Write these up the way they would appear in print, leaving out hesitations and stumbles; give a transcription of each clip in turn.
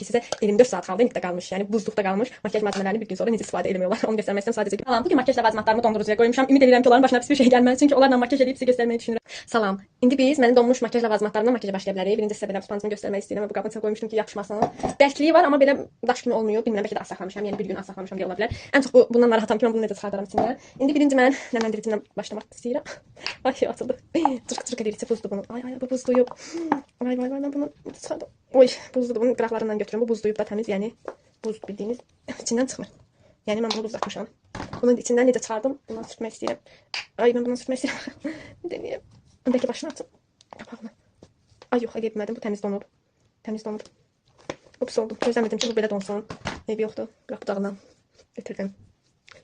sizə 24 saat qaldı inikdə qalmış, yəni buzluqda qalmış makyaj malzemələrini bir gün sonra necə istifadə etmək olar, onu göstərmək istəyirəm sadəcə. Salam, bugün makyaj ləvazimatlarımı dondurucuya qoymuşam. Ümid edirəm ki, onların başına pis bir şey gəlməz, çünki onlarla makyaj edib sizə göstərməyi düşünürəm. Salam. İndi biz mənim donmuş makyaj ləvazimatlarımla makyaja başlaya bilərik. Birinci sizə belə sponjunu göstərmək istəyirəm və bu qabın içinə qoymuşdum ki, yapışmasın. Bərkliyi var, amma belə daş kimi olmuyor. Bilmirəm, bəlkə də az saxlamışam, yəni bir gün az saxlamışam deyə ola bilər. Ən çox bundan narahatam ki, mən bunu necə çıxardaram içindən. İndi birinci mən nəmləndiricindən başlamaq istəyirəm. Ay, açıldı. Çırıq edir, içi buzdur bunun. Ay, bu buzduyub. Ay, mən bunu çıxardım. Oy, buzludur. Bunun qıraqlarından götürürəm. Bu buzluyub da təmiz, yəni buz bildiyiniz içindən çıxmır. Yəni mən bunu buzlatmışam. Bunun içindən necə çıxardım? Bundan sürtmək istəyirəm. Ay, mən bundan sürtmək istəyirəm. Denəyim. Bəlkə başını açım. Qapağını. Ay, yox, edə bilmədim. Bu təmiz donub. Təmiz donub. Ups, oldu. Gözləmirdim ki, bu belə donsun. Eybi yoxdur. Qıraq budağından götürdüm.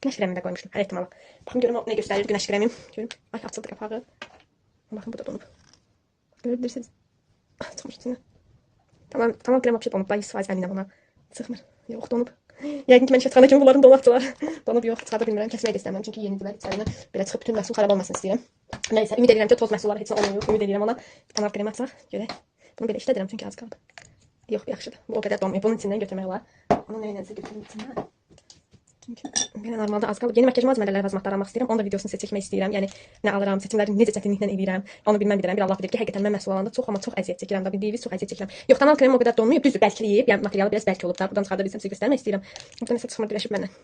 Günəş kremini də qoymuşdum, hər ehtimala. Baxın görüm o nə göstərir günəş kremim. Görüm. Ay, açıldı qapağı. Baxın, bu da donub. Görebilirsiniz. Çıxmır içinə. Tamam krem apşet donub. 100% əminəm ona. Çıxmır. Yox, donub. Yəqin ki, mən işə çıxana kimi bunların donatdılar. Donub yox, çıxarda bilmirəm. Kəsməyə də istəmirəm. Çünki yenicilər içərinə belə çıxıb bütün məhsul xarab olmasını istəyirəm. Nəysə, ümid edirəm ki, toz məhsulları heç nə olmuyor. Ümid edirəm ona. Bir tane krem açsaq, görək. Bunu belə işlədirəm çünki az qaldı. Yox, yaxşıdır. Bu o qədər donmayıb. Bunun içindən götürmək olar. Onu nəyinəsə götürüm içindən. Çünki belə normalda az qalıb. Yeni makyaj malzəmələri ləvazimatları almaq istəyirəm. Onun da videosunu sizə çəkmək istəyirəm. Yəni nə alıram, seçimləri necə çətinliklə edirəm. Onu bilməm bilirəm. Bir Allah bilir ki, həqiqətən mən məhsul alanda çox əziyyət çəkirəm da. Bildiyiniz çox əziyyət çəkirəm. Yox, tonal krem o qədər donmayıb, düzdür, bərkliyib. Yəni materialı biraz bərk olub da. Buradan çıxarda bilsəm sizə göstərmək istəyirəm. Burada nəsə çıxmır, birləşib məndən.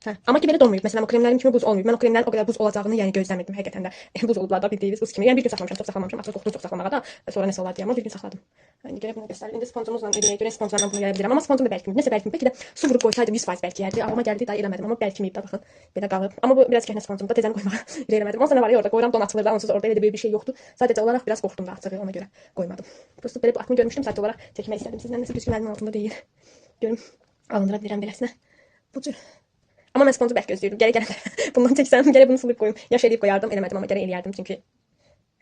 Hə, amma ki belə donmayıb. Məsələn, o kremlərim kimi buz olmayıb. Mən o kremlərin o qədər buz olacağını yəni gözləmirdim həqiqətən də. Buz olublar da bildiyiniz buz kimi. Yəni bir gün saxlamamışam, çox saxlamamışam. Açıq qorxdum çox saxlamağa da. Sonra nəsə olar deyə, amma bir gün saxladım. İndi görə bunu göstərir. İndi sponjumuzla eləyə görə sponjlarla bunu yaya bilirəm. Amma sponjum da bərkimiyib. Nəsə bərkimiyib. Bəlkə də su vurub qoysaydım 100% bərkiyərdi. Ağlıma gəldi, daha eləmədim. Amma bərkimiyib də baxın. Belə qalıb. Amma bu biraz köhnə sponjumda tezən qoymağa yer eləmədim. Ondan sonra var ya orada qoyuram don açılır da, onsuz orada elə bir şey yoxdur. Sadəcə olaraq biraz qorxdum da açığı, ona görə qoymadım. Prosta belə bu atını görmüşdüm, sadəcə olaraq çəkmək istədim. Sizdən nəsə düzgün əlimin altında deyil. Görüm alındıra bilirəm beləsinə. Bu cür. Amma mən sponju bərk gözləyirdim. Gərək gələn bundan çəksəm, gərək bunu sulayıb qoyum. Yaş eləyib qoyardım, eləmədim amma gərək eləyərdim çünki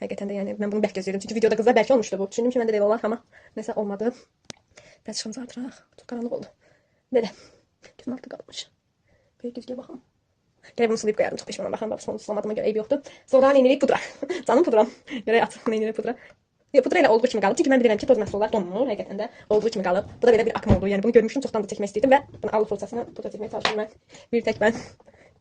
həqiqətən də yəni mən bunu bərk gözləyirdim. Çünki videoda qızlar bərk olmuşdu bu. Düşündüm ki, məndə də elə olar, amma nəsə olmadı. Bəs şans atıraq. Çox qaranlıq oldu. Belə. Gözüm altı qalmış. Belə güzgəyə baxım. Gərək bunu sulayıb qoyardım. Çox peşmanam. Baxın, bax, sulamadığıma görə eybi yoxdur. Sonra neynirik pudra. Canım pudram. Gərək at neynirik pudra. Pudra ilə olduğu kimi qalıb. Çünki mən bilirəm ki, toz məhsullar donmur, həqiqətən də olduğu kimi qalıb. Bu da belə bir akım oldu. Yəni bunu görmüşdüm, çoxdan da çəkmək istəyirdim və bunu allı fırsatını pudra çəkməyə çalışıyorum mən. Bir tək mən.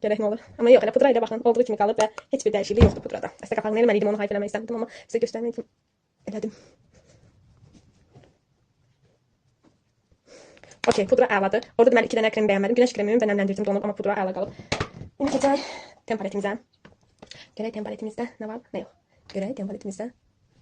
Gərək nə olur. Amma yox, elə pudra ilə baxın, olduğu kimi qalıb və heç bir dəyişiklik yoxdur pudrada. Əslində qapağını eləməliydim, onu hayf eləmək istəmirdim, amma sizə göstərmək üçün elədim. Okey, pudra əladır. Orada deməli 2 dənə krem bəyənmədim. Günəş kremimi və nəmləndiricim donub, amma pudra əla qalıb. İndi keçək tempaletimizə. Görək tempaletimizdə nə var, nə yox. Görək tempaletimizdə.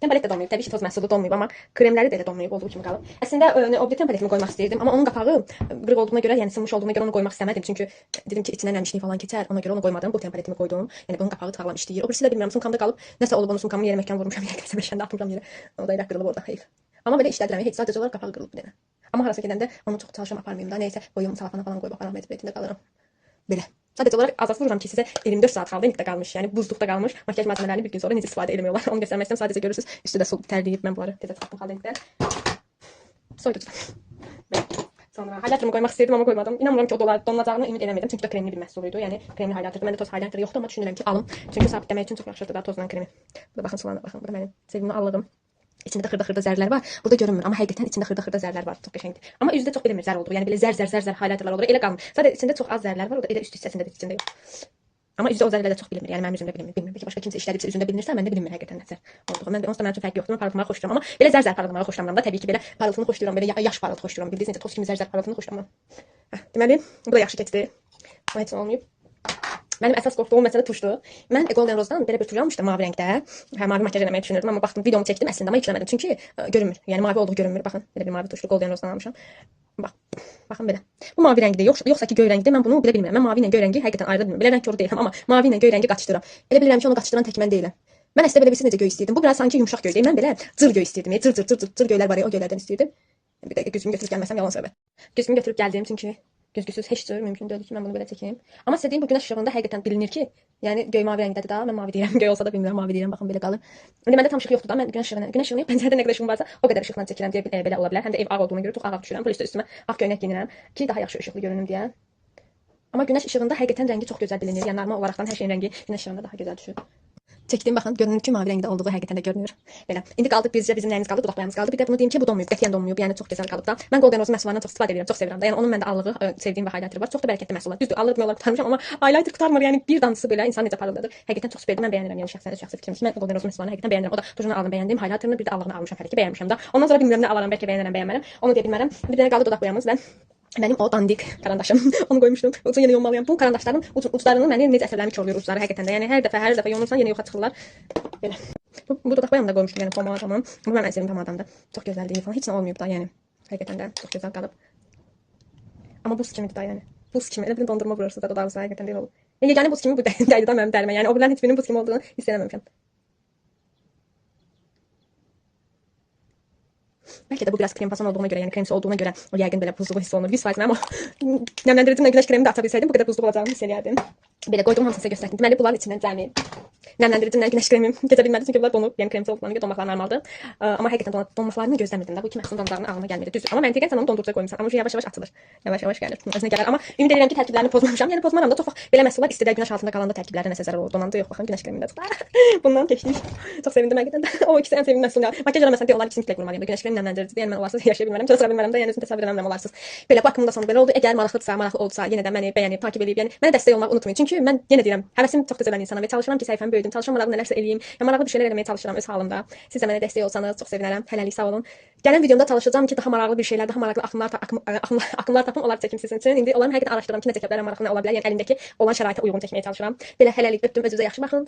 Tempalet də donmayıb. Təbii ki, toz məhsulu donmayıb, amma kremləri də elə donmayıb, olduğu kimi qalıb. Əslində o bir tempaletimi qoymaq istəyirdim, amma onun qapağı qırıq olduğuna görə, yəni sınmış olduğuna görə onu qoymaq istəmədim. Çünki dedim ki, içindən nəmişlik falan keçər, ona görə onu qoymadım. Bu tempaletimi qoydum. Yəni bunun qapağı sağlam işləyir. O birisi də bilmirəm, sumkamda qalıb. Nəsə olub, onun sumkamı yerə məhkəm vurmuşam, yerə kəsəməşəndə atmışam yerə. O da elə qırılıb orada, heyf. Amma belə işlədirəm, heç sadəcə olaraq qapağı qırılıb bir dənə. Amma harasa gedəndə onu çox çalışıram aparmayım da, nəysə qoyum salafana falan qoyub aparam, məcburiyyətində qalıram. Belə. Sadəcə olaraq azad vururam ki, sizə 24 saat qaldı inikdə qalmış, yəni buzluqda qalmış makyaj malzemələrini bir gün sonra necə istifadə etmək olar, onu göstərmək istəyirəm. Sadəcə görürsüz, üstü də su tərləyib, mən bunları tezə çıxartdım xaldelikdən. Soyuducudan. Belə. Sonra highlighterımı qoymaq istəyirdim, amma qoymadım. İnanmıram ki, o donacağını ümid eləmirdim, çünki də kremli bir məhsul idi. Yəni kremli highlighterdir. Məndə toz highlighter yoxdur, amma düşünürəm ki, alım. Çünki sabitləmək üçün çox yaxşıdır da tozla kremi. Burada baxın, sulana baxın. Burada mənim sevimli allığım. İçində xırda-xırda zərlər var. Burada görünmür, amma həqiqətən içində xırda-xırda zərlər var. Çox qəşəngdir. Amma üzdə çox bilinmir zər olduğu. Yəni belə zər highlighterlar olur. Elə qalmır. Sadəcə içində çox az zərlər var. O da elə üst hissəsində də içində yox. Amma üzdə o zərlər də çox bilinmir. Yəni mənim üzümdə bilinmir. Bilmirəm. Bəlkə başqa kimsə işlədibsə üzündə bilinirsə, məndə bilinmir həqiqətən nəsə olduğu. Mən onsuz da mənim üçün fərqi yoxdur. Mən parlatmağı xoşlayıram, amma belə zər parlatmağı xoşlamıram da. Təbii ki, belə parıltını xoşlayıram, belə yaş parıltı xoşlayıram. Bildiyiniz necə toz kimi zər parıltını xoşlamıram. Deməli, bu da yaxşı keçdi. Amma heç nə olmayıb. Mənim əsas qorxduğum məsələ tuşdur. Mən Golden Rose-dan belə bir tuş almışdım mavi rəngdə. Hə, mavi makyaj eləməyi düşünürdüm, amma baxdım, videomu çəkdim əslində, amma yükləmədim. Çünki görünmür. Yəni mavi olduğu görünmür. Baxın, belə bir mavi tuşlu Golden Rose-dan almışam. Baxın belə. Bu mavi rəngdir, yoxsa ki göy rəngdir. Mən bunu bilə bilmirəm. Mən mavi ilə göy rəngi həqiqətən ayırda bilmirəm. Belə rəng koru deyiləm, amma mavi ilə göy rəngi qaçışdıram. Elə bilirəm ki, onu qaçışdıran tək mən deyiləm. Mən əslində belə bir necə göy istəyirdim. Bu biraz sanki yumşaq göy deyil. Mən belə cır göy istəyirdim. Cır göylər var ya, o göylərdən istəyirdim. Bir dəqiqə gözümü götürüb gəlməsəm yalan söhbət. Gözümü götürüb gəldim çünki güzgüsüz heç cür mümkün deyil ki, mən bunu belə çəkeyim. Amma sizə deyim, bu günəş işığında həqiqətən bilinir ki, yəni göy mavi rəngdədir da. Mən mavi deyirəm, göy olsa da bilmirəm, mavi deyirəm. Baxın belə qalır. İndi məndə tam işıq yoxdur da. Mən günəş işığını pəncərədə nə qədər işığım varsa, o qədər işıqla çəkirəm deyə belə ola bilər. Həm də ev ağ olduğuna görə çox ağ düşürəm. Plus üstümə ağ köynək geyinirəm ki, daha yaxşı işıqlı görünüm deyə. Amma günəş işığında həqiqətən rəngi çox gözəl bilinir. Yəni normal olaraqdan hər şeyin rəngi günəş işığında daha gözəl düşür. çəkdiyim baxın, görünür ki, mavi rəngdə olduğu həqiqətən də görünür. Belə. İndi qaldıq bizcə bizim nəyimiz qaldı? Dodaq boyamız qaldı. Bir də bunu deyim ki, bu donmayıb, qətiyyən donmayıb. Yəni çox gözəl qalıb da. Mən Golden Rose məhsullarından çox istifadə edirəm, çox sevirəm də. Yəni onun məndə allığı, sevdiyim və highlighter var. Çox da bərəkətli məhsullar. Düzdür, alır demək olar qurtarmışam, amma highlighter qurtarmır. Yəni bir damcısı belə insan necə parıldadır. Həqiqətən çox sevdim. Mən bəyənirəm. Yəni şəxsi fikrim ki, mən Golden Rose məhsullarını həqiqətən bəyənirəm. O da tujunu aldım, bəyəndim. Highlighterını bir də allığını almışam, hələ ki bəyənmişəm də. Ondan sonra bilmirəm nə alaram, bəlkə bəyənirəm, bəyənmərəm. Onu deyə bilmərəm. Bir dənə qaldı dodaq boyamız və benim o dandik karandaşım. Onu qoymuşdum. Ucu yenə yonmalıyam. Bu karandaşların uclarını məni necə əsəblərini korlayır ucları həqiqətən də. Yəni hər dəfə yonursan yenə yoxa çıxırlar. Belə. Bu dodaq boyamı da qoymuşdum yəni pomadamı. Bu mənim ən sevdiyim pomadamdır. Çox gözəldir falan. Heç nə olmayıb da yəni. Həqiqətən də çox gözəl qalıb. Amma buz kimidir da yəni. Buz kimi. Elə bir dondurma vurursunuz da dodağınıza həqiqətən deyil olur. Yeganə buz kimi bu dəydi da mənim dərimə. Yəni o birlərin heç birinin buz kimi olduğunu hiss eləməmişəm. Belki de bu biraz krem fason olduğuna göre, yani kremsi olduğuna göre o yəqin belə buzluğu hiss olunur. 100% ama nemləndiricimlə güneş kremini de ata bilsəydim bu qədər buzluq olacağını hiss eləyərdim. Belə qoyduğum hamısını sizə göstərdim. Deməli bunların içindən cəmi nemləndiricimlə güneş kremim keçə bilmədi çünki bunlar donub, yəni kremsi olduğuna görə donmaqlar normaldır. Amma həqiqətən donmaqlarını gözləmirdim də. Bu iki məhsulun donmaqlarının ağlıma gəlmədi. Düzdür. Amma məntiqən sən onu dondurucuya qoymusan. Amma yavaş-yavaş açılır. Yavaş-yavaş gəlir. Özünə gələr. Amma ümid edirəm ki, tərkiblərini pozmamışam. Yəni pozmaram da çox vaxt belə məhsullar istidə günəş altında qalanda tərkiblərə nəsə zərər olur. Donanda yox, baxın güneş kremində. Bundan keçdik. Çox sevindim həqiqətən də. O ikisi ən sevdiyim məhsullar. Makyaj məsələn deyirlər ikisini tək vurmalıyam. Güneş kremi nemlendirici. Yəni mən olarsız yaşaya bilmərəm. Çox sıra bilmərəm də. Yəni özüm təsəvvür edəmirəm olarsız. Belə baxımım da sonu belə oldu. Əgər maraqlıdırsa, maraqlı olsa, yenə də məni bəyənib, takip edib, yəni mənə dəstək olmağı unutmayın. Çünki mən yenə deyirəm, həvəsim çox tez ölən insana və çalışıram ki, səhifəmi böyüdüm, çalışıram maraqlı nələrsə eləyim, ya maraqlı bir şeylər eləməyə çalışıram öz halımda. Siz də mənə dəstək olsanız çox sevinərəm. Hələlik sağ olun. Gələn videomda çalışacağam ki, daha maraqlı bir şeylər, daha maraqlı axınlar tapım, onları çəkim sizin üçün. İndi onların həqiqətən araşdırıram ki, necə kəblərə maraqlı nə ola bilər. Yəni əlimdəki olan şəraitə uyğun çəkməyə çalışıram. Belə hələlik öpdüm, özünüzə yaxşı baxın.